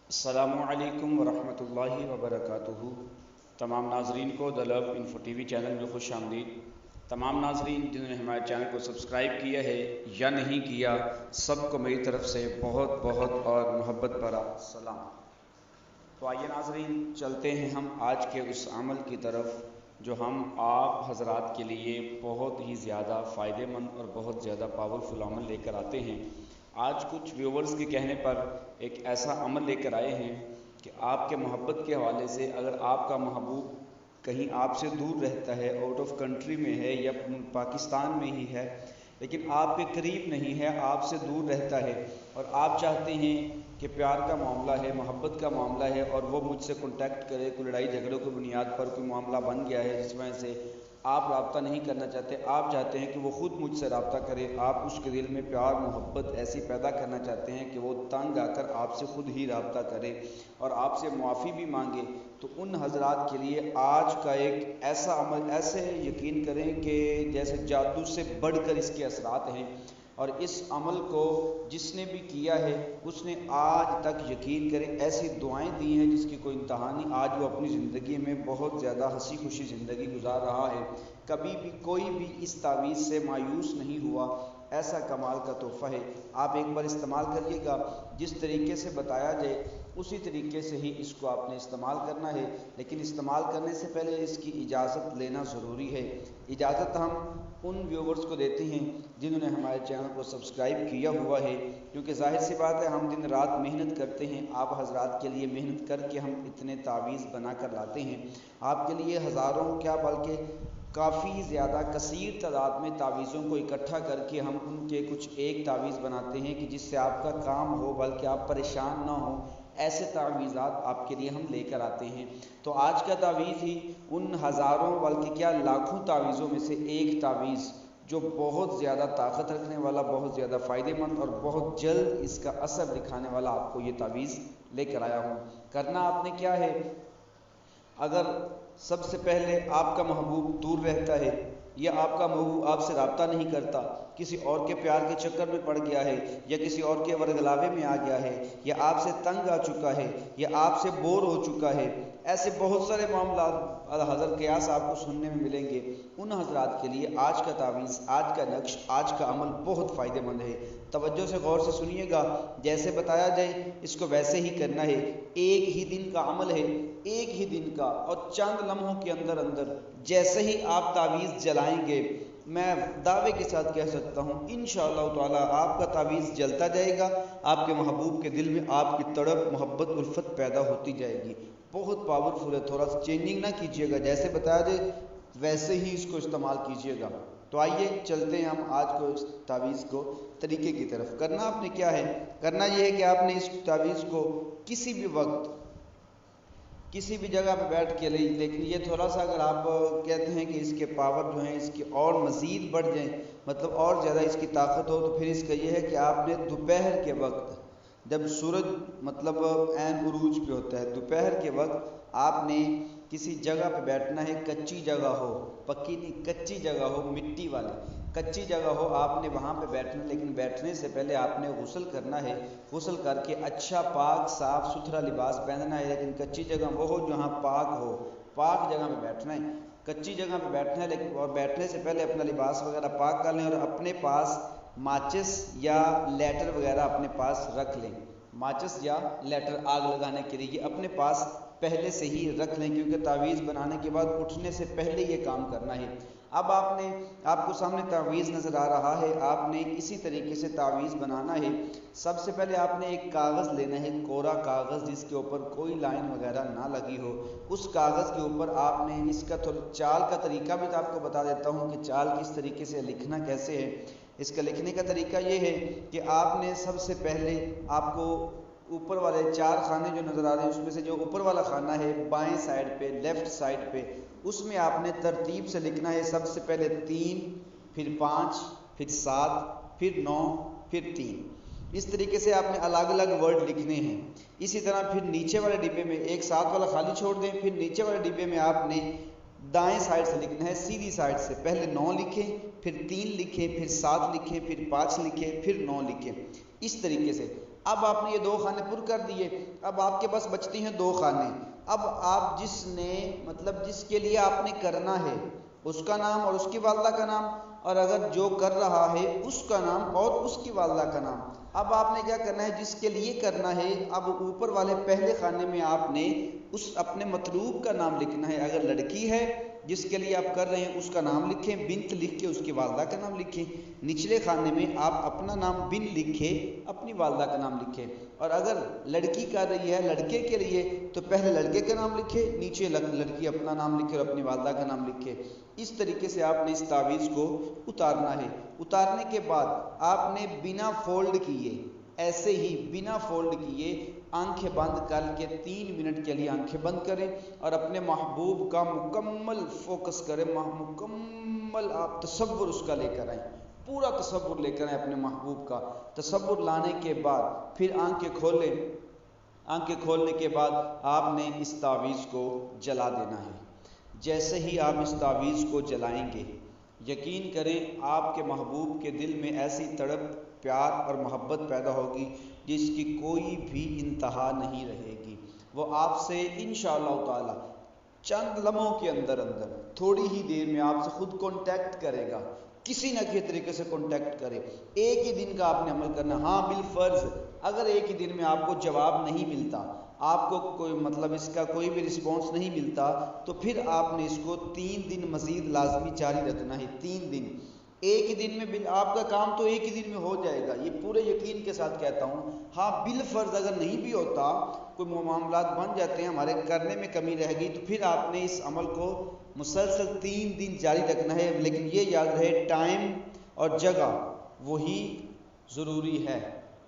السلام علیکم ورحمۃ اللہ وبرکاتہ۔ تمام ناظرین کو دا لو انفو ٹی وی چینل میں خوش آمدید۔ تمام ناظرین جنہوں نے ہمارے چینل کو سبسکرائب کیا ہے یا نہیں کیا، سب کو میری طرف سے بہت بہت اور محبت بھرا سلام۔ تو آئیے ناظرین، چلتے ہیں ہم آج کے اس عمل کی طرف جو ہم آپ حضرات کے لیے بہت ہی زیادہ فائدہ مند اور بہت زیادہ پاورفل عمل لے کر آتے ہیں۔ آج کچھ ویورز کے کہنے پر ایک ایسا عمل لے کر آئے ہیں کہ آپ کے محبت کے حوالے سے، اگر آپ کا محبوب کہیں آپ سے دور رہتا ہے، آؤٹ آف کنٹری میں ہے یا پاکستان میں ہی ہے، لیکن آپ کے قریب نہیں ہے، آپ سے دور رہتا ہے، اور آپ چاہتے ہیں کہ پیار کا معاملہ ہے، محبت کا معاملہ ہے، اور وہ مجھ سے کانٹیکٹ کرے، کوئی لڑائی جھگڑوں کی بنیاد پر کوئی معاملہ بن گیا ہے جس وجہ سے آپ رابطہ نہیں کرنا چاہتے، آپ چاہتے ہیں کہ وہ خود مجھ سے رابطہ کرے، آپ اس کے دل میں پیار محبت ایسی پیدا کرنا چاہتے ہیں کہ وہ تنگ آ کر آپ سے خود ہی رابطہ کرے اور آپ سے معافی بھی مانگے، تو ان حضرات کے لیے آج کا ایک ایسا عمل، ایسے یقین کریں کہ جیسے جادو سے بڑھ کر اس کے اثرات ہیں، اور اس عمل کو جس نے بھی کیا ہے اس نے آج تک یقین کریں ایسی دعائیں دی ہیں جس کی کوئی انتہا نہیں۔ آج وہ اپنی زندگی میں بہت زیادہ ہنسی خوشی زندگی گزار رہا ہے، کبھی بھی کوئی بھی اس تعویذ سے مایوس نہیں ہوا۔ ایسا کمال کا تحفہ ہے، آپ ایک بار استعمال کریے گا، جس طریقے سے بتایا جائے اسی طریقے سے ہی اس کو آپ نے استعمال کرنا ہے، لیکن استعمال کرنے سے پہلے اس کی اجازت لینا ضروری ہے۔ اجازت ہم ان ویورز کو دیتے ہیں جنہوں نے ہمارے چینل کو سبسکرائب کیا ہوا ہے، کیونکہ ظاہر سی بات ہے ہم دن رات محنت کرتے ہیں، آپ حضرات کے لیے محنت کر کے ہم اتنے تعویذ بنا کر لاتے ہیں، آپ کے لیے ہزاروں کیا بلکہ کافی زیادہ کثیر تعداد میں تعویذوں کو اکٹھا کر کے ہم ان کے کچھ ایک تعویذ بناتے ہیں کہ جس سے آپ کا کام ہو بلکہ آپ پریشان نہ ہوں، ایسے تعویذات آپ کے لیے ہم لے کر آتے ہیں۔ تو آج کا تعویذ ہی ان ہزاروں بلکہ کیا لاکھوں تعویذوں میں سے ایک تعویذ جو بہت زیادہ طاقت رکھنے والا، بہت زیادہ فائدہ مند اور بہت جلد اس کا اثر دکھانے والا آپ کو یہ تعویذ لے کر آیا ہوں۔ کرنا آپ نے کیا ہے، اگر سب سے پہلے آپ کا محبوب دور رہتا ہے یا آپ کا محبوب آپ سے رابطہ نہیں کرتا، کسی اور کے پیار کے چکر میں پڑ گیا ہے یا کسی اور کے ورگلاوے میں آ گیا ہے یا آپ سے تنگ آ چکا ہے یا آپ سے بور ہو چکا ہے، ایسے بہت سارے معاملات حضرت قیاس آپ کو سننے میں ملیں گے، ان حضرات کے لیے آج کا تعویذ، آج کا نقش، آج کا عمل بہت فائدہ مند ہے۔ توجہ سے غور سے سنیے گا، جیسے بتایا جائے اس کو ویسے ہی کرنا ہے، ایک ہی دن کا عمل ہے، ایک ہی دن کا، اور چند لمحوں کے اندر اندر جیسے ہی آپ تعویذ جلائیں گے، میں دعوے کے ساتھ کہہ سکتا ہوں انشاءاللہ تعالی آپ کا تعویذ جلتا جائے گا، آپ کے محبوب کے دل میں آپ کی تڑپ محبت الفت پیدا ہوتی جائے گی۔ بہت پاورفل ہے، تھوڑا سا چینجنگ نہ کیجیے گا، جیسے بتایا جائے ویسے ہی اس کو استعمال کیجیے گا۔ تو آئیے چلتے ہیں ہم آج کو اس تعویذ کو طریقے کی طرف۔ کرنا آپ نے کیا ہے، کرنا یہ ہے کہ آپ نے اس تعویذ کو کسی بھی وقت کسی بھی جگہ پہ بیٹھ کے لیں، لیکن یہ تھوڑا سا اگر آپ کہتے ہیں کہ اس کے پاور جو ہیں اس کی اور مزید بڑھ جائیں، مطلب اور زیادہ اس کی طاقت ہو، تو پھر اس کا یہ ہے کہ آپ نے دوپہر کے وقت جب سورج مطلب عین عروج پہ ہوتا ہے، دوپہر کے وقت آپ نے کسی جگہ پہ بیٹھنا ہے، کچی جگہ ہو، پکی نہیں، کچی جگہ ہو، مٹی والی کچی جگہ ہو، آپ نے وہاں پہ بیٹھنا، لیکن بیٹھنے سے پہلے آپ نے غسل کرنا ہے، غسل کر کے اچھا پاک صاف ستھرا لباس پہننا ہے، لیکن کچی جگہ وہ ہو جہاں پاک ہو، پاک جگہ پہ بیٹھنا ہے، کچی جگہ پہ بیٹھنا ہے، لیکن اور بیٹھنے سے پہلے اپنا لباس وغیرہ پاک کر لیں، اور اپنے پاس ماچس یا لیٹر وغیرہ اپنے پاس رکھ لیں، ماچس یا لیٹر آگ لگانے کے لیے یہ اپنے پاس پہلے سے ہی رکھ لیں، کیونکہ تعویذ بنانے کے بعد اٹھنے سے پہلے یہ کام کرنا ہے۔ اب آپ کو سامنے تعویذ نظر آ رہا ہے، آپ نے اسی طریقے سے تعویذ بنانا ہے۔ سب سے پہلے آپ نے ایک کاغذ لینا ہے، کوڑا کاغذ جس کے اوپر کوئی لائن وغیرہ نہ لگی ہو، اس کاغذ کے اوپر آپ نے اس کا تھوڑا چال کا طریقہ بھی آپ کو بتا دیتا ہوں کہ چال کس طریقے سے لکھنا کیسے ہے۔ اس کا لکھنے کا طریقہ یہ ہے کہ آپ نے سب سے پہلے آپ کو اوپر والے چار خانے جو نظر آ رہے ہیں اس میں سے جو اوپر والا خانہ ہے بائیں سائڈ پہ، لیفٹ سائڈ پہ، اس میں آپ نے ترتیب سے لکھنا ہے، سب سے پہلے 3، پھر 5، پھر 7، پھر 9، پھر 3، اس طریقے سے آپ نے الگ الگ ورڈ لکھنے ہیں۔ اسی طرح پھر نیچے والے ڈبے میں ایک 7 والا خالی چھوڑ دیں، پھر نیچے والے ڈبے میں آپ نے دائیں سائڈ سے لکھنا ہے، سیدھی سائڈ سے، پہلے 9 لکھیں، پھر 3 لکھیں، پھر 7 لکھیں، پھر 5 لکھیں، پھر 9 لکھیں، اس طریقے سے۔ اب آپ نے یہ 2 خانے پر کر دیے، اب آپ کے پاس بچتی ہیں 2 خانے۔ اب آپ جس کے لیے آپ نے کرنا ہے اس کا نام اور اس کی والدہ کا نام، اور اگر جو کر رہا ہے اس کا نام اور اس کی والدہ کا نام۔ اب آپ نے کیا کرنا ہے، جس کے لیے کرنا ہے، اب اوپر والے پہلے خانے میں آپ نے اس اپنے مطلوب کا نام لکھنا ہے۔ اگر لڑکی ہے جس کے لیے آپ کر رہے ہیں اس کا نام لکھیں، بنت لکھ کے اس کی والدہ کا نام لکھیں۔ نچلے خانے میں آپ اپنا نام بن لکھیں، اپنی والدہ کا نام لکھیں۔ اور اگر لڑکی کر رہی ہے لڑکے کے لیے تو پہلے لڑکے کا نام لکھے، نیچے لڑکی اپنا نام لکھے اور اپنی والدہ کا نام لکھے۔ اس طریقے سے آپ نے اس تعویذ کو اتارنا ہے۔ اتارنے کے بعد آپ نے بنا فولڈ کیے، ایسے ہی بنا فولڈ کیے آنکھیں بند کر کے 3 منٹ کے لیے آنکھیں بند کریں اور اپنے محبوب کا مکمل فوکس کریں، مکمل آپ تصور اس کا لے کر آئیں، پورا تصور لے کر آئیں اپنے محبوب کا۔ تصور لانے کے بعد پھر آنکھیں کھولیں۔ آنکھیں کھولنے کے بعد آپ نے اس تعویذ کو جلا دینا ہے۔ جیسے ہی آپ اس تعویذ کو جلائیں گے، یقین کریں آپ کے محبوب کے دل میں ایسی تڑپ، پیار اور محبت پیدا ہوگی جس کی کوئی بھی انتہا نہیں رہے گی۔ وہ آپ سے انشاءاللہ تعالی چند لمحوں کے اندر تھوڑی ہی دیر میں آپ سے خود کانٹیکٹ کرے گا، کسی نہ کسی طریقے سے کانٹیکٹ کرے۔ ایک ہی دن کا آپ نے عمل کرنا۔ ہاں بالفرض اگر ایک ہی دن میں آپ کو جواب نہیں ملتا، آپ کو کوئی اس کا کوئی بھی رسپانس نہیں ملتا، تو پھر آپ نے اس کو 3 دن مزید لازمی جاری رکھنا ہے۔ 3 دن، ایک ہی دن میں آپ کا کام تو ایک ہی دن میں ہو جائے گا، یہ پورے یقین کے ساتھ کہتا ہوں۔ ہاں بالفرض اگر نہیں بھی ہوتا، کوئی معاملات بن جاتے ہیں، ہمارے کرنے میں کمی رہ گئی، تو پھر آپ نے اس عمل کو مسلسل 3 دن جاری رکھنا ہے۔ لیکن یہ یاد رہے ٹائم اور جگہ وہی ضروری ہے،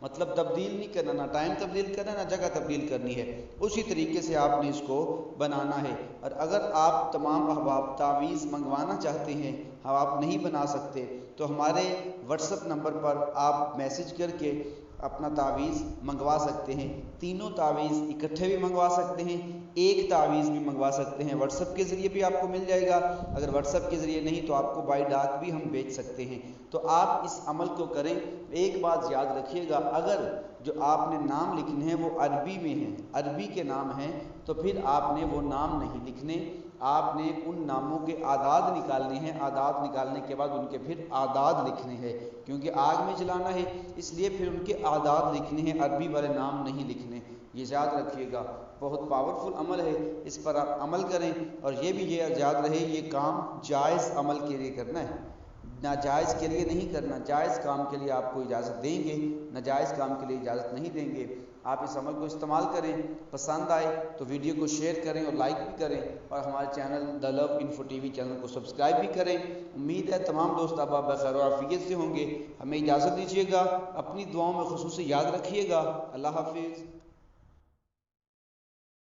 مطلب تبدیل نہیں کرنا، نہ ٹائم تبدیل کرنا نہ جگہ تبدیل کرنی ہے، اسی طریقے سے آپ نے اس کو بنانا ہے۔ اور اگر آپ تمام احباب تعویذ منگوانا چاہتے ہیں، آپ نہیں بنا سکتے، تو ہمارے واٹس ایپ نمبر پر آپ میسج کر کے اپنا تعویذ منگوا سکتے ہیں۔ تینوں تعویذ اکٹھے بھی منگوا سکتے ہیں، ایک تعویذ بھی منگوا سکتے ہیں۔ واٹس ایپ کے ذریعے بھی آپ کو مل جائے گا، اگر واٹس ایپ کے ذریعے نہیں تو آپ کو بائی ڈاک بھی ہم بھیج سکتے ہیں۔ تو آپ اس عمل کو کریں۔ ایک بات یاد رکھیے گا، اگر جو آپ نے نام لکھنے ہیں وہ عربی میں ہیں، عربی کے نام ہیں، تو پھر آپ نے وہ نام نہیں لکھنے، آپ نے ان ناموں کے اعداد نکالنے ہیں۔ اعداد نکالنے کے بعد ان کے پھر اعداد لکھنے ہیں، کیونکہ آگ میں جلانا ہے، اس لیے پھر ان کے اعداد لکھنے ہیں، عربی والے نام نہیں لکھنے۔ یہ یاد رکھیے گا، بہت پاورفل عمل ہے، اس پر آپ عمل کریں۔ اور یہ بھی یاد رہے یہ کام جائز عمل کے لیے کرنا ہے، ناجائز کے لیے نہیں کرنا۔ جائز کام کے لیے آپ کو اجازت دیں گے، ناجائز کام کے لیے اجازت نہیں دیں گے۔ آپ اس عمل کو استعمال کریں، پسند آئے تو ویڈیو کو شیئر کریں اور لائک بھی کریں، اور ہمارے چینل دا لو انفو ٹی وی چینل کو سبسکرائب بھی کریں۔ امید ہے تمام دوست احباب بخیر و عافیت سے ہوں گے۔ ہمیں اجازت دیجیے گا، اپنی دعاؤں میں خصوصی یاد رکھیے گا۔ اللہ حافظ۔